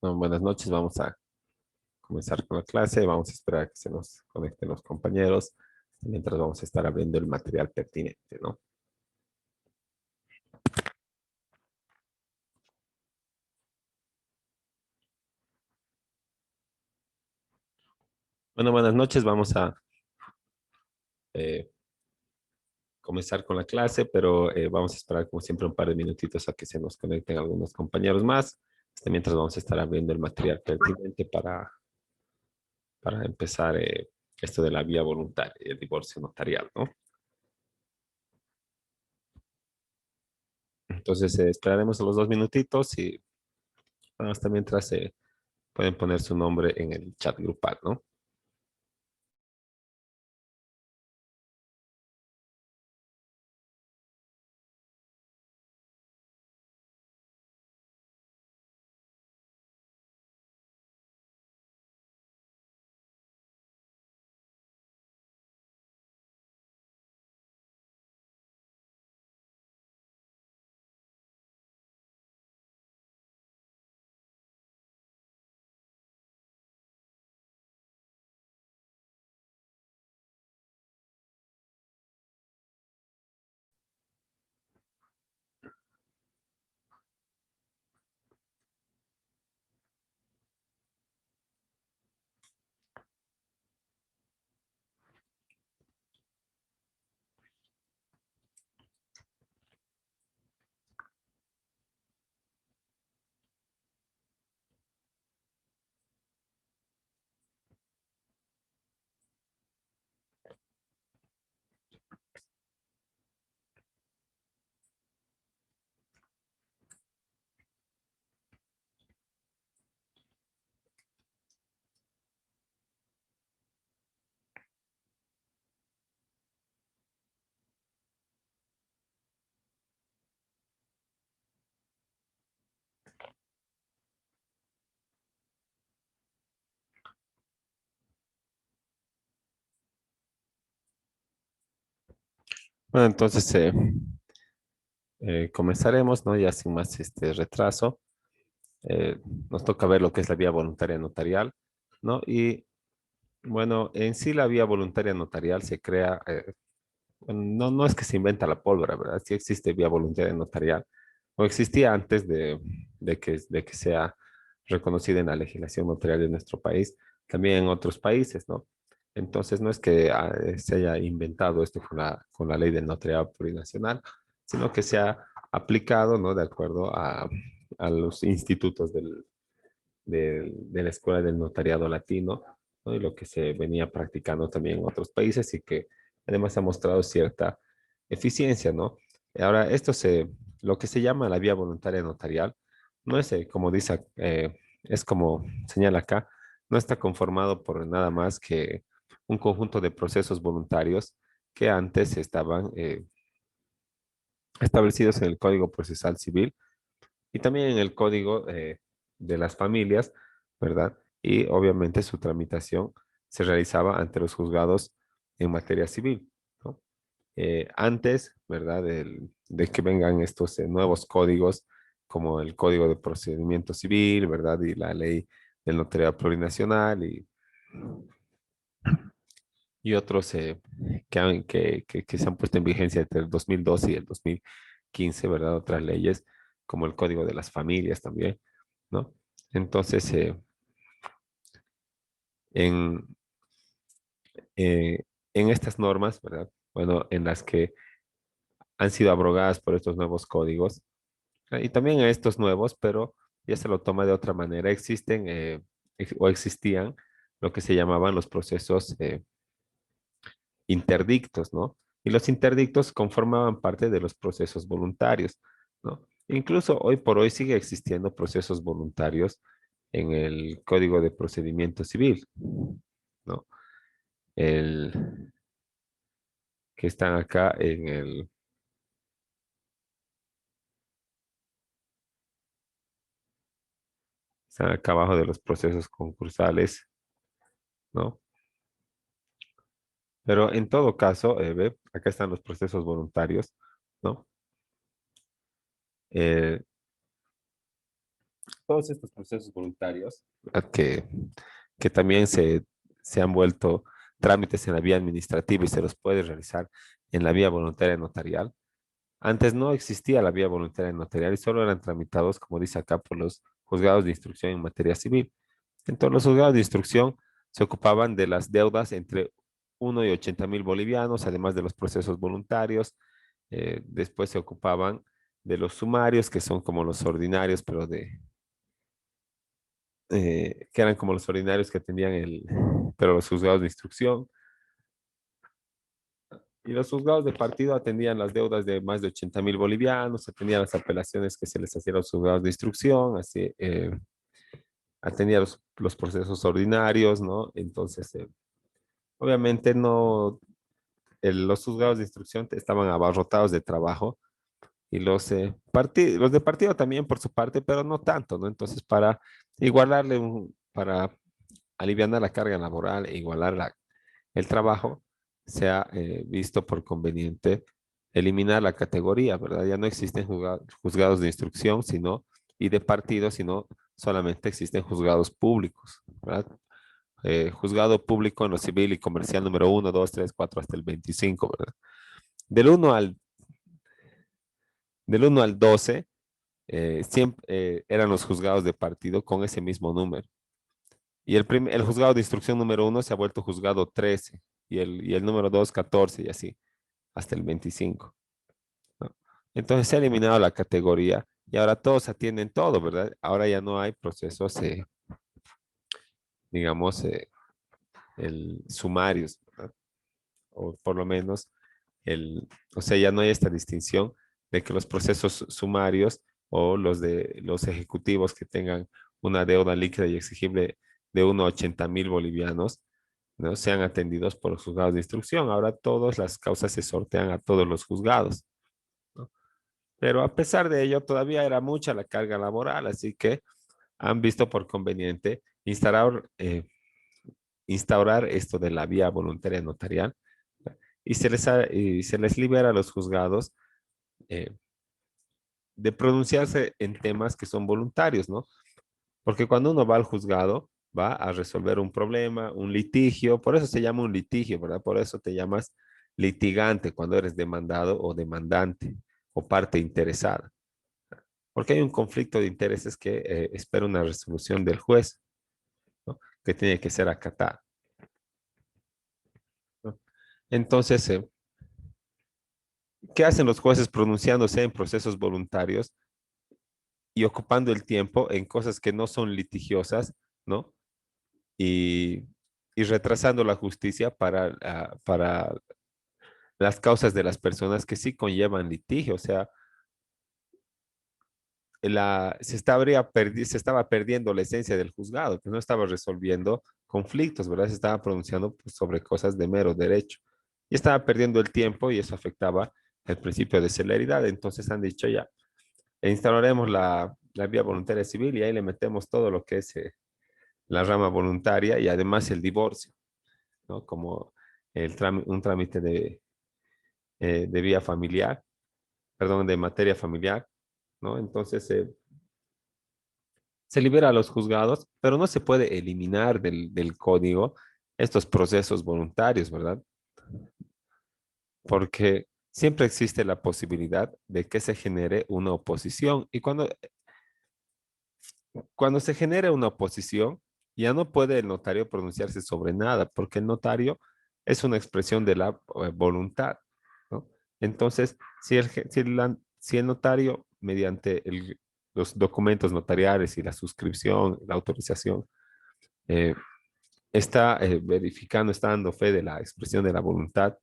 No, buenas noches, vamos a comenzar con la clase. Vamos a esperar a que se nos conecten los compañeros mientras vamos a estar abriendo el material pertinente, ¿no? Bueno, buenas noches, vamos a eh, comenzar con la clase, pero vamos a esperar como siempre un par de minutitos a que se nos conecten algunos compañeros más. Mientras vamos a estar abriendo el material pertinente para empezar esto de la vía voluntaria y el divorcio notarial, ¿no? Entonces, esperaremos a los 2 minutitos y hasta mientras pueden poner su nombre en el chat grupal, ¿no? Bueno, entonces comenzaremos, ¿no? Ya sin más retraso. Nos toca ver lo que es la vía voluntaria notarial, ¿no? Y bueno, en sí la vía voluntaria notarial se crea, bueno, no es que se inventa la pólvora, ¿verdad? Sí existe vía voluntaria notarial, o existía antes de que sea reconocida en la legislación notarial de nuestro país, también en otros países, ¿no? Entonces no es que se haya inventado esto con la ley del notariado plurinacional, sino que se ha aplicado, ¿no? De acuerdo a los institutos de la Escuela del Notariado Latino, ¿no? Y lo que se venía practicando también en otros países y que además ha mostrado cierta eficiencia, ¿no? Ahora, lo que se llama la vía voluntaria notarial, no es como dice, es como señala acá, no está conformado por nada más que un conjunto de procesos voluntarios que antes estaban establecidos en el Código Procesal Civil y también en el Código de las Familias, ¿verdad? Y obviamente su tramitación se realizaba ante los juzgados en materia civil, ¿no? Antes, ¿verdad? De que vengan estos nuevos códigos, como el Código de Procedimiento Civil, ¿verdad? Y la ley del notariado plurinacional y otros que se han puesto en vigencia entre el 2012 y el 2015, ¿verdad? Otras leyes, como el Código de las Familias también, ¿no? Entonces, en, eh, en estas normas, ¿verdad? Bueno, en las que han sido abrogadas por estos nuevos códigos, y también a estos nuevos, pero ya se lo toma de otra manera, existen o existían lo que se llamaban los procesos interdictos, ¿no? Y los interdictos conformaban parte de los procesos voluntarios, ¿no? Incluso hoy por hoy sigue existiendo procesos voluntarios en el Código de Procedimiento Civil, ¿no? El, que están acá están acá abajo de los procesos concursales, ¿no? Pero en todo caso, ve, acá están los procesos voluntarios, ¿no? Eh, todos estos procesos voluntarios que también se han vuelto trámites en la vía administrativa y se los puede realizar en la vía voluntaria notarial. Antes no existía la vía voluntaria notarial y solo eran tramitados, como dice acá, por los juzgados de instrucción en materia civil. Entonces, los juzgados de instrucción se ocupaban de las deudas entre 1 y 80.000 bolivianos, además de los procesos voluntarios. Después se ocupaban de los sumarios, que son como los ordinarios, pero que eran como los ordinarios que tenían pero los juzgados de instrucción. Y los juzgados de partido atendían las deudas de más de 80.000 bolivianos, atendían las apelaciones que se les hacían a los juzgados de instrucción, así, atendía los procesos ordinarios, ¿no? Entonces, obviamente no, los juzgados de instrucción estaban abarrotados de trabajo y los de partido también por su parte, pero no tanto, ¿no? Entonces, para para aliviar la carga laboral e igualar el trabajo, se ha visto por conveniente eliminar la categoría, ¿verdad? Ya no existen juzgados de instrucción, y de partido, sino solamente existen juzgados públicos, ¿verdad? Juzgado público en lo civil y comercial número 1, 2, 3, 4 hasta el 25, ¿verdad? Del 1 al, del 1 al 12, siempre eran los juzgados de partido con ese mismo número. Y el juzgado de instrucción número 1 se ha vuelto juzgado 13 y el número 2, 14 y así, hasta el 25, ¿no? Entonces se ha eliminado la categoría y ahora todos atienden todo, ¿verdad? Ahora ya no hay procesos, digamos, sumarios, ¿verdad? O por lo menos, o sea, ya no hay esta distinción de que los procesos sumarios o los ejecutivos que tengan una deuda líquida y exigible de 1 a 80.000 bolivianos, ¿no? Sean atendidos por los juzgados de instrucción. Ahora todas las causas se sortean a todos los juzgados, ¿no? Pero a pesar de ello, todavía era mucha la carga laboral, así que han visto por conveniente instaurar esto de la vía voluntaria notarial y se les libera a los juzgados eh, de pronunciarse en temas que son voluntarios, ¿no? Porque cuando uno va al juzgado, va a resolver un problema, un litigio, por eso se llama un litigio, ¿verdad? Por eso te llamas litigante cuando eres demandado o demandante o parte interesada, porque hay un conflicto de intereses que espera una resolución del juez, ¿no? Que tiene que ser acatada, ¿no? Entonces, ¿qué hacen los jueces pronunciándose en procesos voluntarios y ocupando el tiempo en cosas que no son litigiosas, ¿no? Y, y retrasando la justicia para las causas de las personas que sí conllevan litigio? O sea, se estaba perdiendo la esencia del juzgado, que no estaba resolviendo conflictos, ¿verdad? Se estaba pronunciando, pues, sobre cosas de mero derecho. Y estaba perdiendo el tiempo y eso afectaba el principio de celeridad. Entonces han dicho ya, instauraremos la vía voluntaria civil y ahí le metemos todo lo que es la rama voluntaria y además el divorcio, ¿no? Como un trámite de vía familiar, perdón, de materia familiar, ¿no? Entonces se libera a los juzgados, pero no se puede eliminar del código estos procesos voluntarios, ¿verdad? Porque siempre existe la posibilidad de que se genere una oposición. Y cuando se genere una oposición, ya no puede el notario pronunciarse sobre nada, porque el notario es una expresión de la voluntad, ¿no? Entonces, si el notario, mediante los documentos notariales y la suscripción, la autorización, eh, está verificando, está dando fe de la expresión de la voluntad,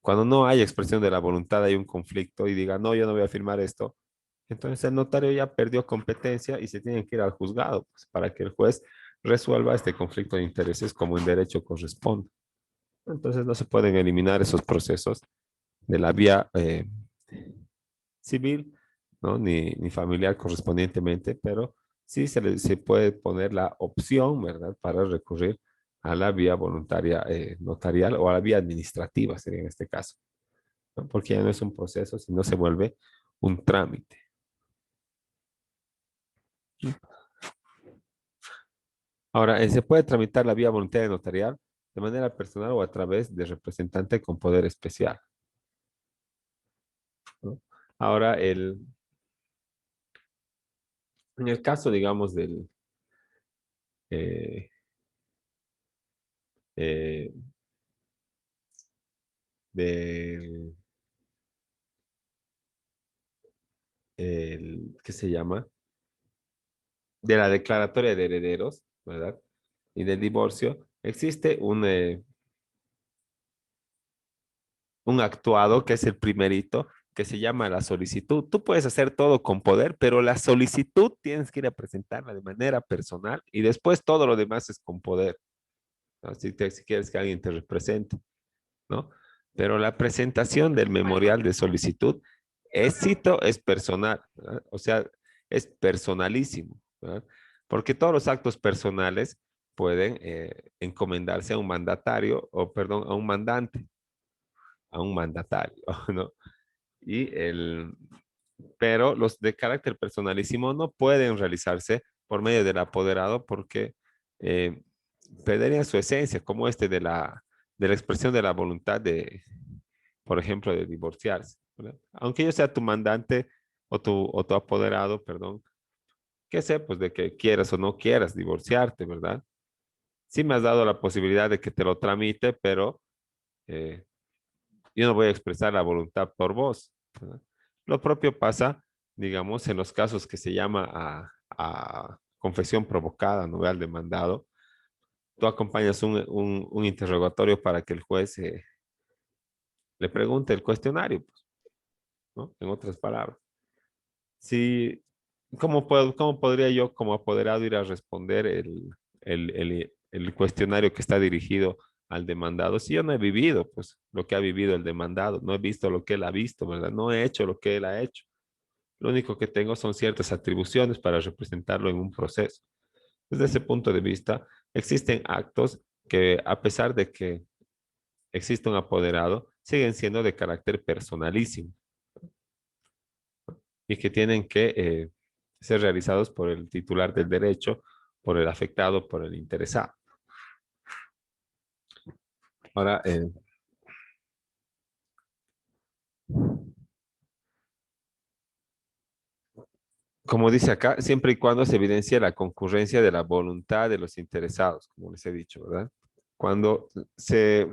cuando no hay expresión de la voluntad, hay un conflicto y diga, no, yo no voy a firmar esto, entonces el notario ya perdió competencia y se tiene que ir al juzgado, pues, para que el juez resuelva este conflicto de intereses como en derecho corresponde. Entonces no se pueden eliminar esos procesos de la vía civil, ¿no? Ni familiar correspondientemente, pero sí se puede poner la opción, ¿verdad?, para recurrir a la vía voluntaria notarial o a la vía administrativa, sería en este caso, ¿no? Porque ya no es un proceso, sino se vuelve un trámite. Ahora, se puede tramitar la vía voluntaria notarial de manera personal o a través de representante con poder especial, ¿no? Ahora, en el caso, digamos, eh, eh, del, ¿qué se llama? De la declaratoria de herederos, ¿verdad? Y del divorcio, existe un actuado que es el primerito, que se llama la solicitud. Tú puedes hacer todo con poder, pero la solicitud tienes que ir a presentarla de manera personal y después todo lo demás es con poder, ¿no? Si quieres que alguien te represente, ¿no? Pero la presentación del memorial de solicitud, cito, es personal, ¿verdad? O sea, es personalísimo, ¿verdad? Porque todos los actos personales pueden encomendarse a un mandatario, o perdón, a un mandante, a un mandatario, ¿no? Y pero los de carácter personalísimo no pueden realizarse por medio del apoderado porque eh, perderían su esencia, como de la expresión de la voluntad por ejemplo, de divorciarse, ¿verdad? Aunque yo sea tu mandante o tu apoderado, perdón, que sé, pues de que quieras o no quieras divorciarte, ¿verdad? Sí me has dado la posibilidad de que te lo tramite, pero eh, yo no voy a expresar la voluntad por vos, ¿verdad? Lo propio pasa, digamos, en los casos que se llama a confesión provocada, ¿no? Al demandado. Tú acompañas un interrogatorio para que el juez le pregunte el cuestionario, pues, ¿no? En otras palabras. Si, ¿cómo podría yo como apoderado ir a responder el cuestionario que está dirigido al demandado? Si yo no he vivido, pues, lo que ha vivido el demandado, no he visto lo que él ha visto, ¿verdad? No he hecho lo que él ha hecho. Lo único que tengo son ciertas atribuciones para representarlo en un proceso. Desde ese punto de vista, existen actos que, a pesar de que existe un apoderado, siguen siendo de carácter personalísimo y que tienen que ser realizados por el titular del derecho, por el afectado, por el interesado. Ahora, como dice acá, siempre y cuando se evidencie la concurrencia de la voluntad de los interesados, como les he dicho, ¿verdad? Cuando se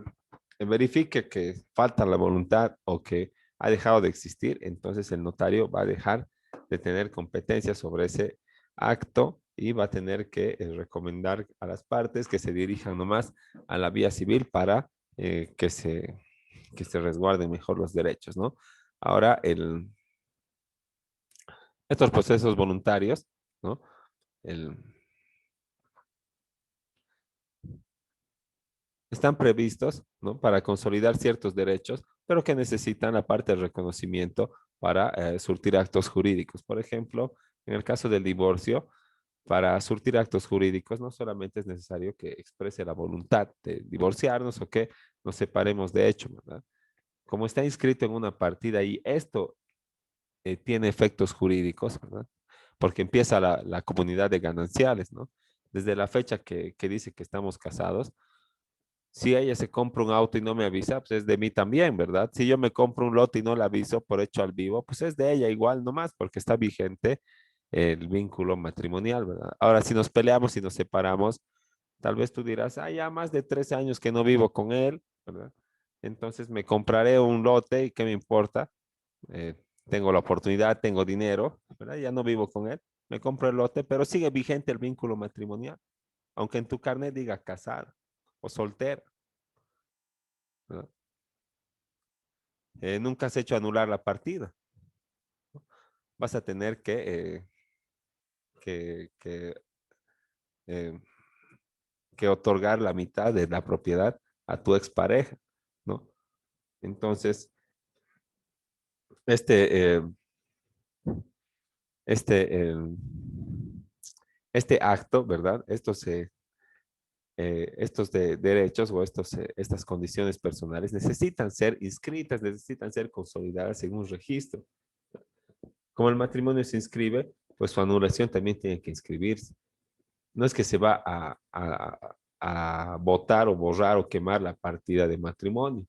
verifique que falta la voluntad o que ha dejado de existir, entonces el notario va a dejar de tener competencia sobre ese acto y va a tener que recomendar a las partes que se dirijan nomás a la vía civil para que se resguarden mejor los derechos, ¿no? Ahora, estos procesos voluntarios, ¿no? El, están previstos, ¿no? Para consolidar ciertos derechos, pero que necesitan aparte del reconocimiento para surtir actos jurídicos. Por ejemplo, en el caso del divorcio, para surtir actos jurídicos no solamente es necesario que exprese la voluntad de divorciarnos o que nos separemos de hecho, ¿verdad? Como está inscrito en una partida y esto tiene efectos jurídicos, ¿verdad? Porque empieza la comunidad de gananciales, ¿no? Desde la fecha que dice que estamos casados, si ella se compra un auto y no me avisa, pues es de mí también, ¿verdad? Si yo me compro un lote y no la aviso por hecho al vivo, pues es de ella igual nomás, porque está vigente el vínculo matrimonial, ¿verdad? Ahora, si nos peleamos y nos separamos, tal vez tú dirás, ah, ya más de 3 años que no vivo con él, ¿verdad? Entonces me compraré un lote y qué me importa. Eh, tengo la oportunidad, tengo dinero, ¿verdad? Ya no vivo con él, me compro el lote, pero sigue vigente el vínculo matrimonial, aunque en tu carnet diga casada o soltera, ¿verdad? Nunca has hecho anular la partida. Vas a tener que, que, eh, que otorgar la mitad de la propiedad a tu expareja, ¿no? Entonces, este, este, eh, este acto, ¿verdad? Estos derechos o estas condiciones personales necesitan ser inscritas, necesitan ser consolidadas en un registro. Como el matrimonio se inscribe, pues su anulación también tiene que inscribirse. no es que se va a votar o borrar o quemar la partida de matrimonio.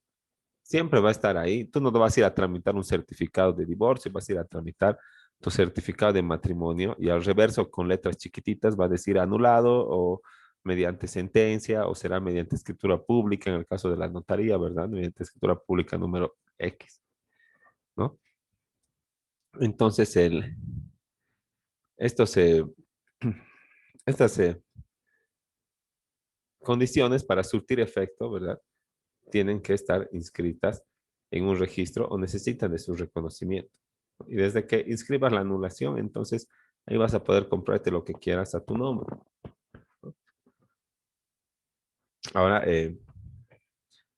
Siempre va a estar ahí. Tú no vas a ir a tramitar un certificado de divorcio, vas a ir a tramitar tu certificado de matrimonio y al reverso con letras chiquititas va a decir anulado o mediante sentencia o será mediante escritura pública en el caso de la notaría, ¿verdad? Mediante escritura pública número X, ¿no? Entonces, estos, estas condiciones para surtir efecto, ¿verdad? Tienen que estar inscritas en un registro o necesitan de su reconocimiento. Y desde que inscribas la anulación, entonces ahí vas a poder comprarte lo que quieras a tu nombre. Ahora,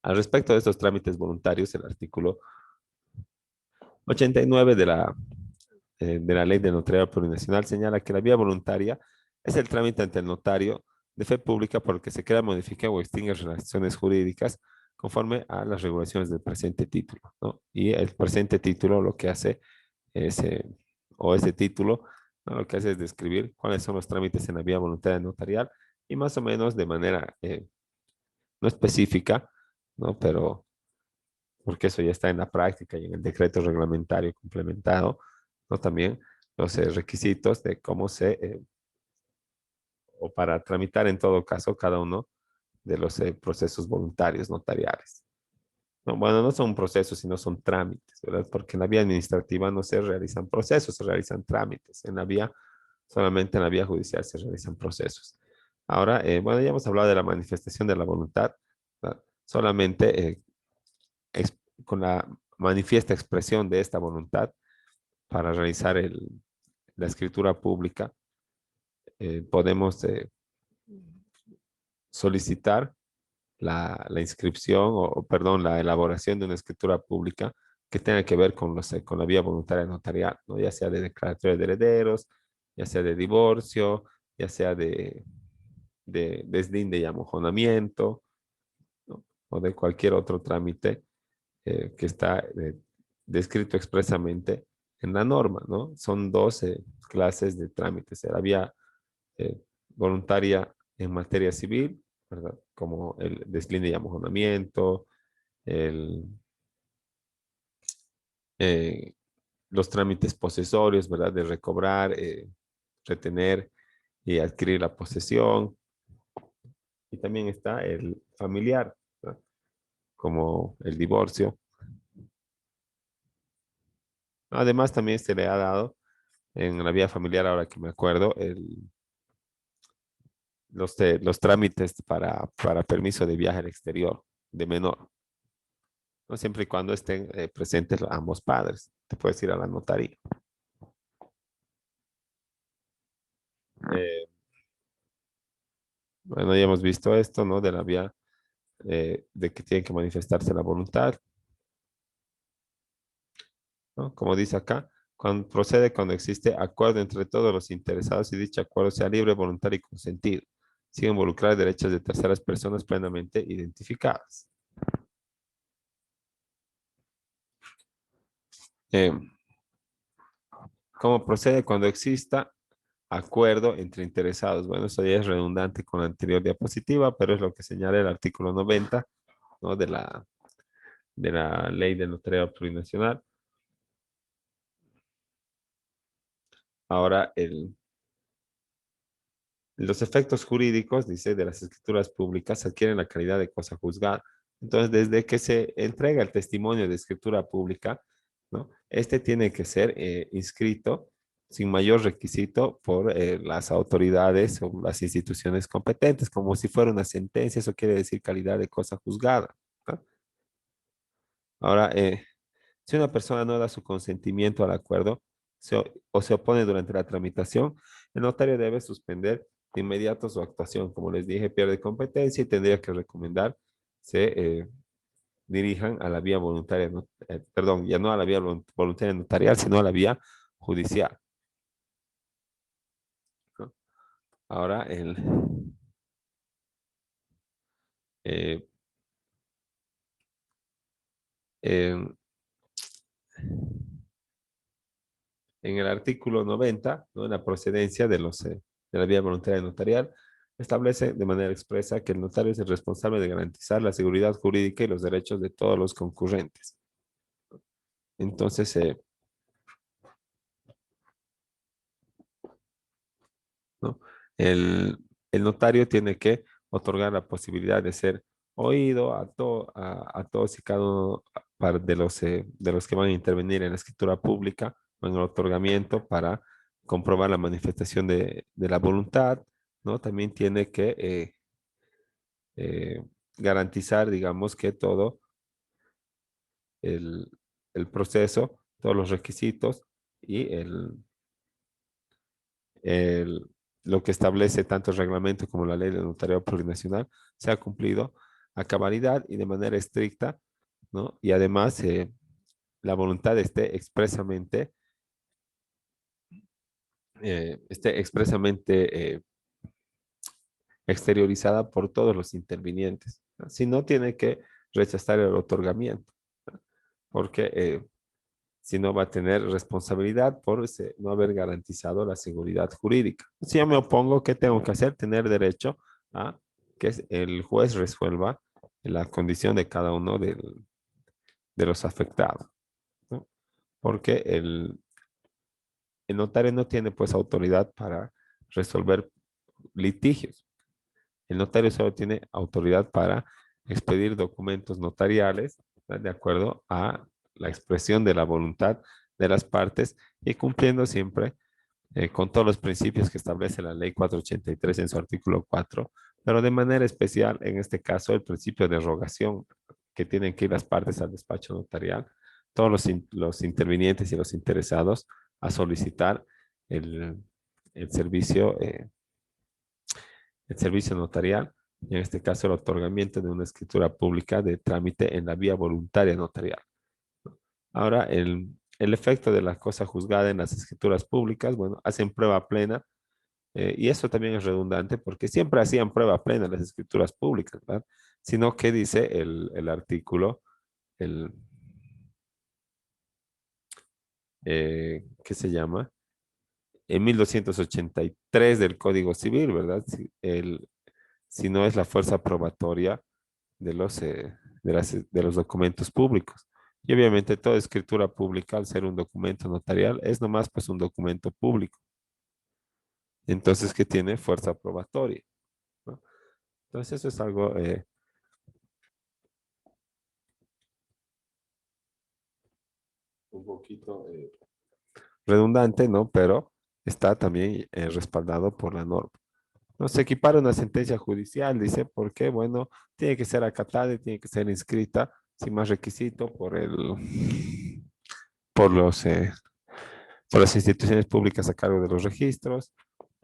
al respecto de estos trámites voluntarios, el artículo 89 de la Ley de Notariado Plurinacional señala que la vía voluntaria es el trámite ante el notario de fe pública por el que se crea, modifica o extingue relaciones jurídicas conforme a las regulaciones del presente título, ¿no? Y el presente título lo que hace es, o ese título, ¿no? Lo que hace es describir cuáles son los trámites en la vía voluntaria notarial y más o menos de manera no específica, ¿no? Pero porque eso ya está en la práctica y en el decreto reglamentario complementado, ¿no? También los requisitos de cómo o para tramitar en todo caso cada uno de los procesos voluntarios notariales. No, bueno, no son procesos, sino son trámites, ¿verdad? Porque en la vía administrativa no se realizan procesos, se realizan trámites. Solamente en la vía judicial se realizan procesos. Ahora, bueno, ya hemos hablado de la manifestación de la voluntad, ¿verdad? Solamente con la manifiesta expresión de esta voluntad para realizar la escritura pública, podemos solicitar la inscripción perdón, la elaboración de una escritura pública que tenga que ver con la vía voluntaria notarial, ¿no? Ya sea de declaratoria de herederos, ya sea de divorcio, ya sea de deslinde y amojonamiento, ¿no? O de cualquier otro trámite que está descrito expresamente en la norma, ¿no? Son 12 clases de trámites. La vía eh, voluntaria en materia civil, ¿verdad? Como el deslinde y amojonamiento, el, eh, los trámites posesorios, ¿verdad? De recobrar, retener y adquirir la posesión. Y también está el familiar, ¿verdad? Como el divorcio. Además, también se le ha dado en la vía familiar, ahora que me acuerdo, los trámites para permiso de viaje al exterior de menor, ¿no? Siempre y cuando estén presentes ambos padres. Te puedes ir a la notaría. Eh, bueno, ya hemos visto esto, ¿no? De la vía de que tiene que manifestarse la voluntad, ¿no? Como dice acá, procede cuando existe acuerdo entre todos los interesados y dicho acuerdo sea libre, voluntario y consentido, sin involucrar derechos de terceras personas plenamente identificadas. Eh, ¿Cómo procede cuando exista acuerdo entre interesados? Bueno, eso ya es redundante con la anterior diapositiva, pero es lo que señala el artículo 90, ¿no? De la ley de notariado plurinacional. Ahora, los efectos jurídicos, dice, de las escrituras públicas adquieren la calidad de cosa juzgada. Entonces, desde que se entrega el testimonio de escritura pública, ¿no? Este tiene que ser inscrito sin mayor requisito por las autoridades o las instituciones competentes, como si fuera una sentencia, eso quiere decir calidad de cosa juzgada, ¿no? Ahora, si una persona no da su consentimiento al acuerdo o se opone durante la tramitación, el notario debe suspender de inmediato su actuación. Como les dije, pierde competencia y tendría que recomendar se dirijan a la vía voluntaria, perdón, ya no a la vía voluntaria notarial, sino a la vía judicial, ¿no? Ahora, eh, en, en el artículo 90, ¿no? En la procedencia de de la vía voluntaria notarial establece de manera expresa que el notario es el responsable de garantizar la seguridad jurídica y los derechos de todos los concurrentes. Entonces, ¿no? El notario tiene que otorgar la posibilidad de ser oído a todos y cada uno de los que van a intervenir en la escritura pública o en el otorgamiento para comprobar la manifestación de la voluntad, ¿no? También tiene que eh, garantizar, digamos, que todo el, el proceso, todos los requisitos y el- lo que establece tanto el reglamento como la ley de notariado plurinacional se ha cumplido a cabalidad y de manera estricta, ¿no? Y además la voluntad esté expresamente exteriorizada por todos los intervinientes. ¿No? Si no, tiene que rechazar el otorgamiento, ¿no? Porque si no va a tener responsabilidad por no haber garantizado la seguridad jurídica. Si yo me opongo, ¿qué tengo que hacer? Tener derecho a que el juez resuelva la condición de cada uno de los afectados, ¿no? Porque el notario no tiene pues autoridad para resolver litigios. El notario solo tiene autoridad para expedir documentos notariales, ¿verdad? De acuerdo a la expresión de la voluntad de las partes y cumpliendo siempre con todos los principios que establece la ley 483 en su artículo 4, pero de manera especial, en este caso, el principio de rogación, que tienen que ir las partes al despacho notarial, todos los intervinientes y los interesados a solicitar el, el servicio, eh, el servicio notarial, y en este caso el otorgamiento de una escritura pública de trámite en la vía voluntaria notarial. Ahora, el efecto de la cosa juzgada en las escrituras públicas, bueno, hacen prueba plena, y eso también es redundante porque siempre hacían prueba plena en las escrituras públicas, ¿verdad? Sino que dice el artículo, el, ¿qué se llama? En 1283 del Código Civil, ¿verdad? Si no es la fuerza probatoria de de los documentos públicos. Y obviamente toda escritura pública, al ser un documento notarial, es nomás pues un documento público. Entonces, que tiene fuerza probatoria, ¿no? Entonces, eso es algo un poquito redundante, ¿no? Pero está también respaldado por la norma. No se equipara una sentencia judicial, dice, porque, bueno, tiene que ser acatada y tiene que ser inscrita sin más requisito por por las instituciones públicas a cargo de los registros,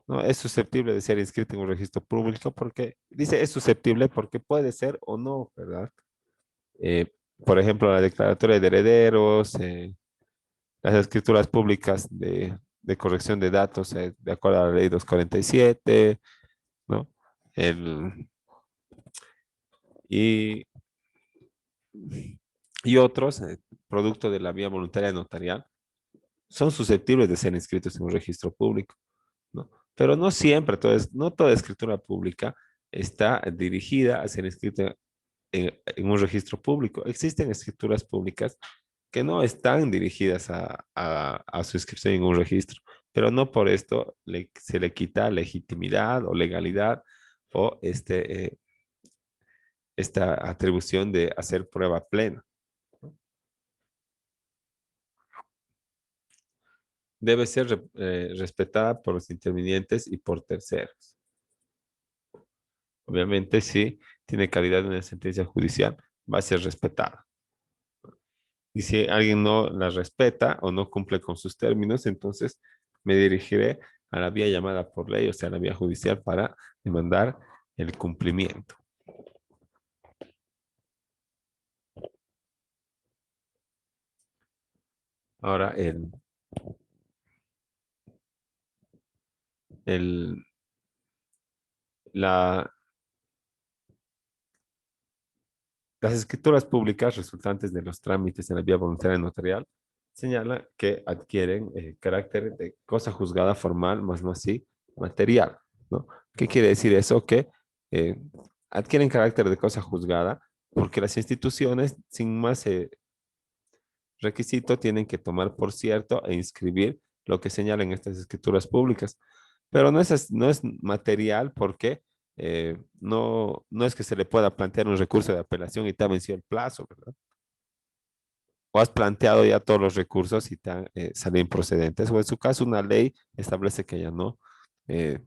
¿no? Es susceptible de ser inscrito en un registro público porque, dice, es susceptible porque puede ser o no, ¿verdad? Eh, por ejemplo, la declaratoria de herederos, las escrituras públicas de corrección de datos, de acuerdo a la ley 247, ¿no? El, y, y otros, producto de la vía voluntaria notarial, son susceptibles de ser inscritos en un registro público, ¿no? Pero no siempre, no toda escritura pública está dirigida a ser inscrita en un registro público. Existen escrituras públicas que no están dirigidas a su inscripción en un registro, pero no por esto se le quita legitimidad o legalidad o esta atribución de hacer prueba plena. Debe ser respetada por los intervinientes y por terceros. Obviamente, si tiene calidad de una sentencia judicial, va a ser respetada. Y si alguien no la respeta o no cumple con sus términos, entonces me dirigiré a la vía llamada por ley, o sea, a la vía judicial para demandar el cumplimiento. Ahora, el, la, las escrituras públicas resultantes de los trámites en la vía voluntaria notarial señala que adquieren carácter de cosa juzgada formal, más no así material. ¿no? ¿Qué quiere decir eso? Que eh, adquieren carácter de cosa juzgada porque las instituciones, sin más requisito, tienen que tomar por cierto e inscribir lo que señalan estas escrituras públicas. Pero no es material porque no es que se le pueda plantear un recurso de apelación y te ha vencido el plazo, ¿verdad? O has planteado ya todos los recursos y te han salido improcedentes, o en su caso una ley establece eh,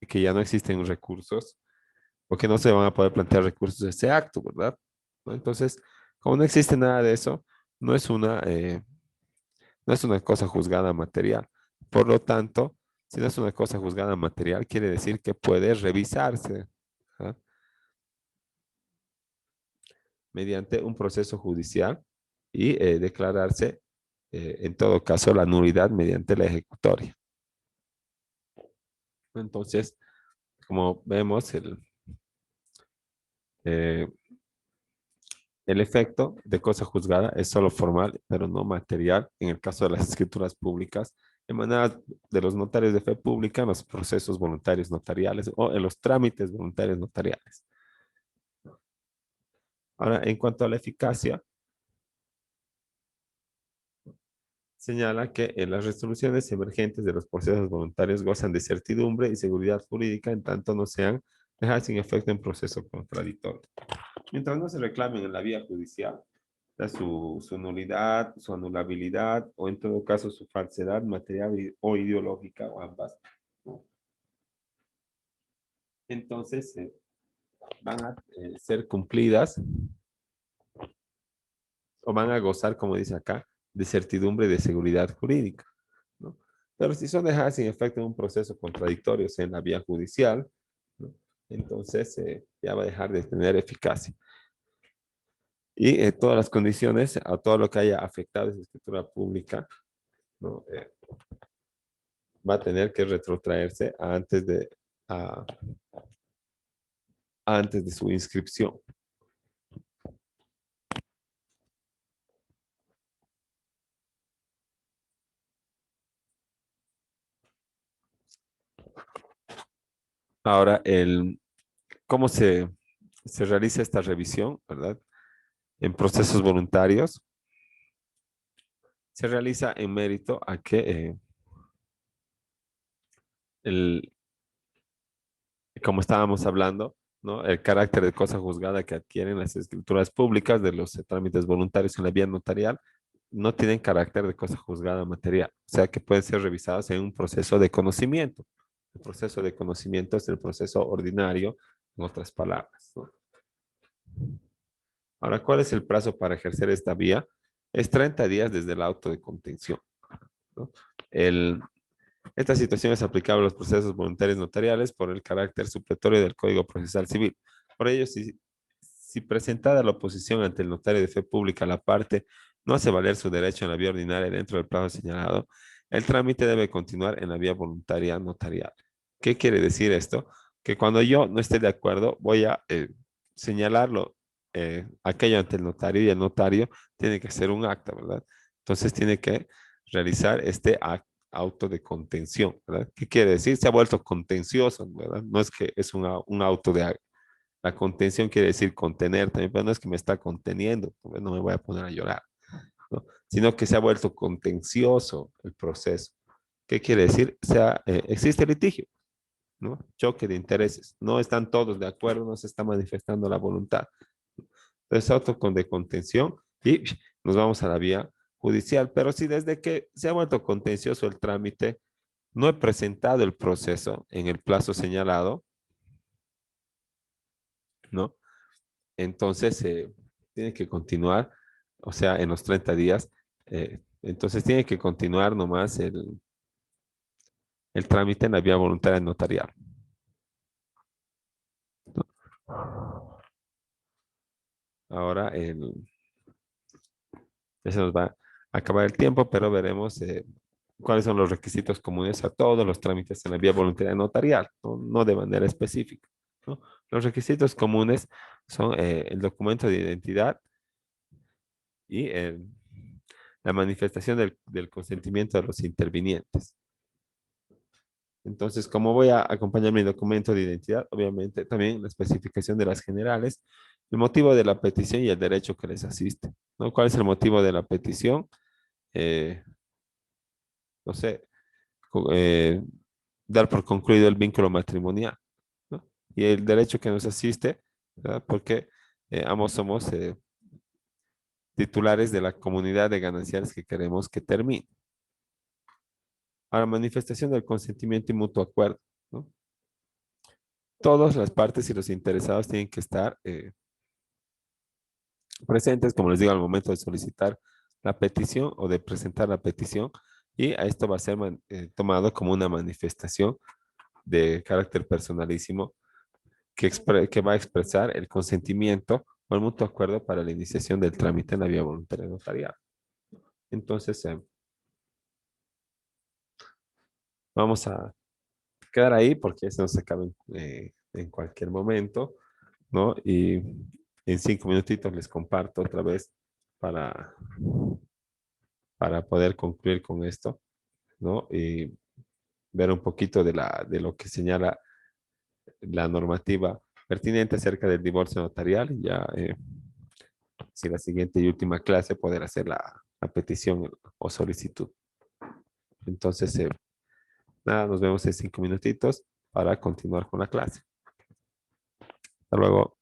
que ya no existen recursos o que no se van a poder plantear recursos de ese acto, ¿verdad? ¿No? Entonces, como no existe nada de eso, no es no es una cosa juzgada material. Por lo tanto, si no es una cosa juzgada material, quiere decir que puede revisarse, ¿ah? Mediante un proceso judicial y declararse, en todo caso, la nulidad mediante la ejecutoria. Entonces, como vemos, eh, el efecto de cosa juzgada es solo formal, pero no material. En el caso de las escrituras públicas, emanadas de los notarios de fe pública en los procesos voluntarios notariales o en los trámites voluntarios notariales. Ahora, en cuanto a la eficacia, señala que en las resoluciones emergentes de los procesos voluntarios gozan de certidumbre y seguridad jurídica en tanto no sean dejadas sin efecto en proceso contradictorio. Mientras no se reclamen en la vía judicial, su nulidad, su anulabilidad o en todo caso su falsedad material o ideológica o ambas, ¿no? Entonces van a ser cumplidas o van a gozar, como dice acá, de certidumbre y de seguridad jurídica, ¿no? Pero si son dejadas sin efecto en un proceso contradictorio, o sea, en la vía judicial, ¿no? Entonces ya va a dejar de tener eficacia. Y todas las condiciones, a todo lo que haya afectado esa escritura pública, ¿no? Va a tener que retrotraerse a- antes de su inscripción. Ahora, ¿cómo se realiza esta revisión, verdad? En procesos voluntarios, se realiza en mérito a que el, como estábamos hablando, ¿no? El carácter de cosa juzgada que adquieren las escrituras públicas de los trámites voluntarios en la vía notarial no tienen carácter de cosa juzgada material, o sea que pueden ser revisados en un proceso de conocimiento. El proceso de conocimiento es el proceso ordinario, en otras palabras, ¿no? Ahora, ¿cuál es el plazo para ejercer esta vía? Es 30 días desde el auto de contención, ¿no? El, Esta situación es aplicable a los procesos voluntarios notariales por el carácter supletorio del Código Procesal Civil. Por ello, si presentada la oposición ante el notario de fe pública, la parte no hace valer su derecho en la vía ordinaria dentro del plazo señalado, el trámite debe continuar en la vía voluntaria notarial. ¿Qué quiere decir esto? Que cuando yo no esté de acuerdo, voy a señalarlo aquello ante el notario y el notario tiene que hacer un acta, ¿verdad? Entonces tiene que realizar este acto auto de contención, ¿verdad? ¿Qué quiere decir? Se ha vuelto contencioso, ¿verdad? No es que es un auto de... La contención quiere decir contener también, pero no es que me está conteniendo, no me voy a poner a llorar, ¿no? Sino que se ha vuelto contencioso el proceso. ¿Qué quiere decir? O sea, existe litigio, ¿no? Choque de intereses. No están todos de acuerdo, no se está manifestando la voluntad. Entonces, auto con de contención y nos vamos a la vía judicial. Pero si desde que se ha vuelto contencioso el trámite, no he presentado el proceso en el plazo señalado, ¿no? Entonces, tiene que continuar, o sea, en los 30 días, entonces tiene que continuar nomás el trámite en la vía voluntaria notarial, ¿no? Ahora, ya se nos va a acabar el tiempo, pero veremos cuáles son los requisitos comunes a todos los trámites en la vía voluntaria notarial, no, no de manera específica, ¿no? Los requisitos comunes son el documento de identidad y la manifestación del consentimiento de los intervinientes. Entonces, como voy a acompañar mi documento de identidad, obviamente también la especificación de las generales, el motivo de la petición y el derecho que les asiste, ¿no? ¿Cuál es el motivo de la petición? Eh, no sé, co- eh, dar por concluido el vínculo matrimonial, ¿no? Y el derecho que nos asiste, ¿verdad? Porque ambos somos titulares de la comunidad de gananciales que queremos que termine. Ahora, manifestación del consentimiento y mutuo acuerdo, ¿no? Todas las partes y los interesados tienen que estar presentes, como les digo, al momento de solicitar la petición o de presentar la petición, y a esto va a ser tomado como una manifestación de carácter personalísimo que va a expresar el consentimiento o el mutuo acuerdo para la iniciación del trámite en la vía voluntaria notarial. Entonces, vamos a quedar ahí porque eso se acaba en cualquier momento, ¿no? Y en 5 minutitos les comparto otra vez para, para poder concluir con esto, ¿no? Y ver un poquito de lo que señala la normativa pertinente acerca del divorcio notarial y ya, si la siguiente y última clase, poder hacer la petición o solicitud. Entonces, nada, nos vemos en 5 minutitos para continuar con la clase. Hasta luego.